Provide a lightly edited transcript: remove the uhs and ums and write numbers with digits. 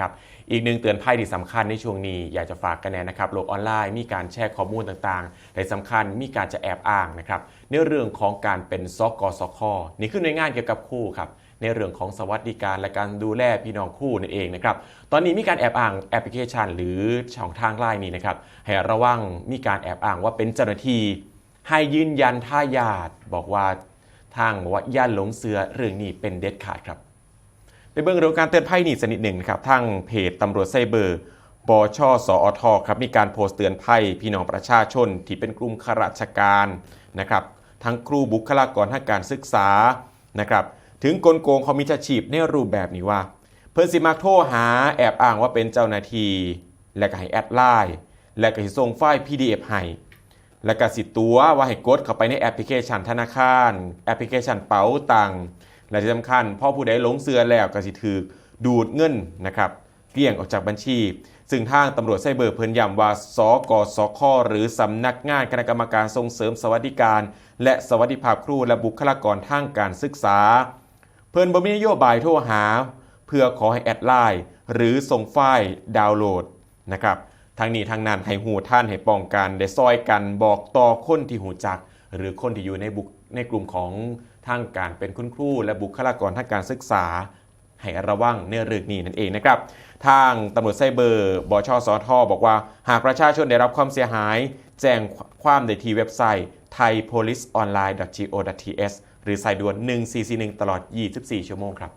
ครับอีกหนึ่งเตือนภัยที่สำคัญในช่วงนี้อยากจะฝากกันแน่นะครับโลกออนไลน์มีการแชร์ข้อมูลต่างๆและสำคัญมีการจะแอบอ้างนะครับในเรื่องของการเป็นสกสคนี่คือหน่วยงานเกี่ยวกับครูครับในเรื่องของสวัสดิการและการดูแลพี่น้องครูนั่นเองนะครับตอนนี้มีการแอบอ้างแอปพลิเคชันหรือช่องทางไลน์นี้นะครับให้ระวังมีการแอบอ้างว่าเป็นเจ้าหน้าที่ให้ยืนยันท่าญาติบอกว่าทางบอกว่าย่านหลงเสือเรื่องนี้เป็นเด็ดขาดครับ ไปเบิ่งเรื่องการเตือนภัยนี่สักนิดหนึ่งนะครับทางเพจตำรวจไซเบอร์บชสอทครับมีการโพสต์เตือนภัยพี่น้องประชาชนที่เป็นกลุ่มข้าราชการนะครับทั้งครูบุคลากรทางการศึกษานะครับถึงกลโกงคอมมิชชีพในรูปแบบนี้ว่าเพิ่นสิมักโทรหาแอบอ้างว่าเป็นเจ้าหน้าที่และก็ให้แอดไลน์และก็สิส่งไฟล์ PDF ให้และก็สิตัวว่าให้กดเข้าไปในแอปพลิเคชันธนาคารแอปพลิเคชันเป๋าตังค์และที่สำคัญพอผู้ใดหลงเสือแล้วก็สิถูกดูดเงินนะครับเกลี้ยงออกจากบัญชีซึ่งทางตำรวจไซเบอร์เพิ่นย้ำว่าสกสคหรือสำนักงานคณะกรรมการส่งเสริมสวัสดิการและสวัสดิภาพครูและบุคลากรทางการศึกษาเพิ่นบ่มีนโยบายโทรหาเพื่อขอให้แอดไลน์หรือส่งไฟล์ดาวน์โหลดนะครับทางนี้ทางนั้นให้หูท่านให้ป้องกันได้ซอยกันบอกต่อคนที่หูจักหรือคนที่อยู่ในกลุ่มของทางการเป็นคุณครูและบุคลากรทางการศึกษาให้ระวังในเรื่องนี้นั่นเองนะครับทางตำรวจไซเบอร์บชสทบอกว่าหากประชาชนได้รับความเสียหายแจ้งความได้ที่เว็บไซต์ thaipoliceonline.go.th หรือสายด่วน1441ตลอด24ชั่วโมงครับ